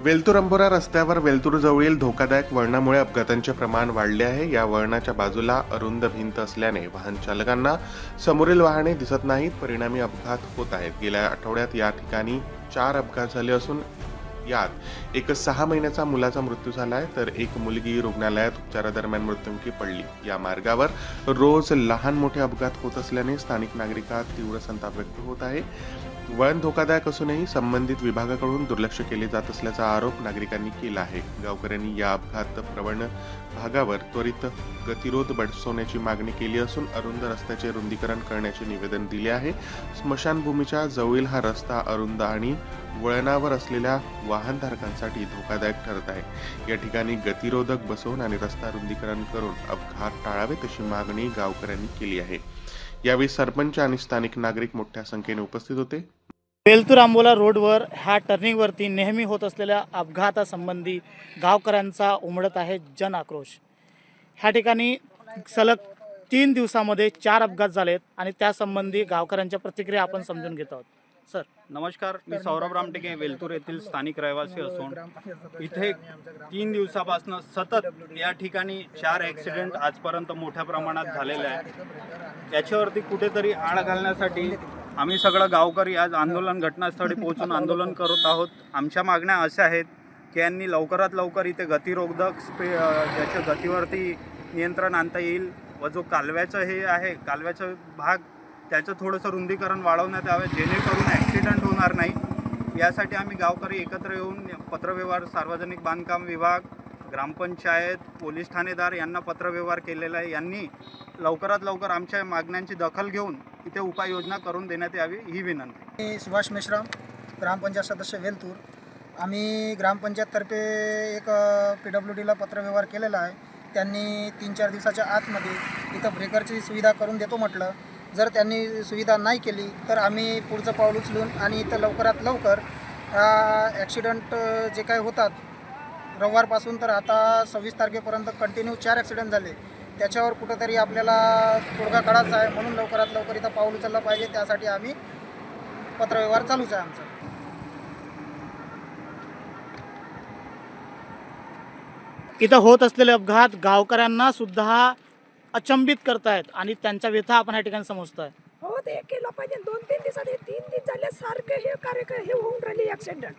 वेलतूर अंबोरा रस्त्यावर वेलतूर जवळील धोकादायक वळणामुळे अपघातांचे प्रमाण वाढले आहे। या वळणाच्या बाजूला अरुंद भिंत असल्याने वाहन चालकांना समोरील वाहने दिसत नाहीत, परिणामी अपघात होत आहेत। गेल्या आठवड्यात या ठिकाणी 4 अपघात झाले असून यात एक 6 महिन्याचा मुलाचा मृत्यू झालाय, तर एक मुलगी रुग्णालयात उपचारादरम्यान मृत्युमुखी पडली। या मार्गावर रोज लहान मोठे अपघात होत असल्याने स्थानिक नागरिकांत तीव्र संताप व्यक्त होत आहे। वळण धोकादायक असूनही संबंधित विभागाकडून दुर्लक्ष केले जात असल्याचा आरोप नागरिकांनी केला आहे। गावकऱ्यांनी या अपघात प्रवण भागावर त्वरित गतिरोध बसवण्याची मागणी केली असून अरुंद रस्त्याचे रुंदीकरण करण्याचे निवेदन दिले आहे। स्मशानभूमीच्या जवळील हा रस्ता अरुंद आणि वळणावर असलेल्या वाहनधारकांसाठी धोकादायक ठरत आहे। या ठिकाणी गतिरोधक बसवून आणि रस्ता रुंदीकरण करून अपघात टाळावेत अशी मागणी गावकऱ्यांनी केली आहे। यावेळी सरपंच आणि स्थानिक नागरिक मोठ्या संख्येने उपस्थित होते। वेलतूर अंबोला रोडवर ह्या टर्निंगवरती नेहमी होत असलेल्या अपघातासंबंधी गावकऱ्यांचा उमटत आहे जन आक्रोश। ह्या ठिकाणी सलग 3 दिवसामध्ये 4 अपघात झालेत आणि त्यासंबंधी गावकऱ्यांच्या प्रतिक्रिया आपण समजून घेत आहोत। सर नमस्कार, मी सौरभ रामटेके वेलतूर येथील स्थानिक रहिवासी असून इथे 3 दिवसापासून सतत या ठिकाणी 4 ॲक्सिडेंट आजपर्यंत मोठ्या प्रमाणात झालेले आहेत। याच्यावरती कुठेतरी आळ घालण्यासाठी आम्ही सगळं गावकरी आज आंदोलन घटनास्थळी पोहोचून आंदोलन करत आहोत। आमच्या मागण्या अशा आहेत की यांनी लवकरात लवकर इथे गतिरोधक ज्याच्या गतीवरती नियंत्रण आणता येईल व जो कालव्याचं हे आहे कालव्याचा भाग त्याचं थोडंसं रुंदीकरण वाढवण्यात यावे जेणेकरून ॲक्सिडेंट होणार नाही। यासाठी आम्ही गावकरी एकत्र येऊन पत्रव्यवहार, सार्वजनिक बांधकाम विभाग, ग्रामपंचायत, पोलीस ठाणेदार यांना पत्रव्यवहार केलेला आहे। यांनी लवकरात लवकर आमच्या मागण्यांची दखल घेऊन इथे उपाययोजना करून देण्यात यावी ही विनंती। मी सुभाष मेश्राम, ग्रामपंचायत सदस्य वेलतूर। आम्ही ग्रामपंचायततर्फे एक PWDला पत्रव्यवहार केलेला आहे। त्यांनी 3-4 दिवसाच्या आतमध्ये इथं ब्रेकरची सुविधा करून देतो म्हटलं। जर त्यांनी सुविधा नाही केली तर आम्ही पुढचं पाऊल उचलून आणि इथं लवकरात लवकर ॲक्सिडेंट जे काही होतात रविवारपासून तर आता 26 तारखेपर्यंत कंटिन्यू 4 ॲक्सिडेंट झाले, त्याच्यावर कुठंतरी आपल्याला तोडगा काढायचा आहे। म्हणून लवकरात लवकर इथं पाऊल उचललं पाहिजे, त्यासाठी आम्ही पत्रव्यवहार चालूच आहे आमचा। इथं होत असलेले अपघात गावकऱ्यांना सुद्धा अचंबित करतायत आणि त्यांचा व्यथा आपण या ठिकाणी समजतोय। हो, ते केलं पाहिजे। 2-3 दिवसात 3 दिवस झाले सारखे हे कार्यक्रम हे होऊन राहिले ॲक्सिडेंट।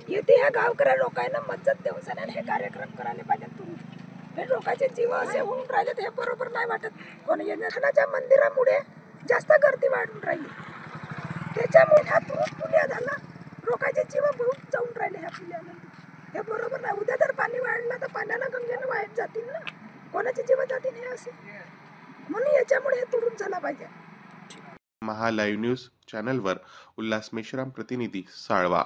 येथे ह्या गावकऱ्या लोकांना मदत देऊन हे कार्यक्रम करायला पाहिजे। तुम्ही हे लोकांचे जीव असे होऊन राहिलेत, हे बरोबर नाही वाटत। कोण येण्याच्या मंदिरामुळे जास्त गर्दी वाढून राहिली, त्याच्यामुळे ह्या पुल्या झाला, लोकांचे जीव बहुत जाऊन राहिले ह्या पुल्यामध्ये। हे बरोबर नाही। उद्या जर पाणी वाढलं तर पाण्याला गंगेनं वाहत जातील ना, कोणाचे जीव जातील हे असे। म्हणून याच्यामुळे हे तुडून झाला पाहिजे। महालाईव्ह न्यूज चॅनलवर उल्हास मेश्राम, प्रतिनिधी साळवा।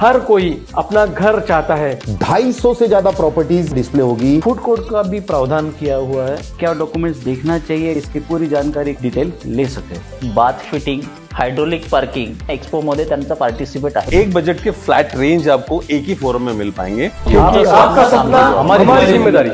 हर कोई अपना घर चाहता है। 250 से ज्यादा प्रॉपर्टीज डिस्प्ले होगी। फूड कोर्ट का भी प्रावधान किया हुआ है। क्या डॉक्यूमेंट्स देखना चाहिए, इसकी पूरी जानकारी डिटेल ले सके। Bath fitting, hydraulic parking expo मध्ये त्यांचा पार्टिसिपेट आहे। एक बजट के फ्लैट रेंज आपको एक ही फोरम में मिल पाएंगे। आपका सपना हमारी जिम्मेदारी।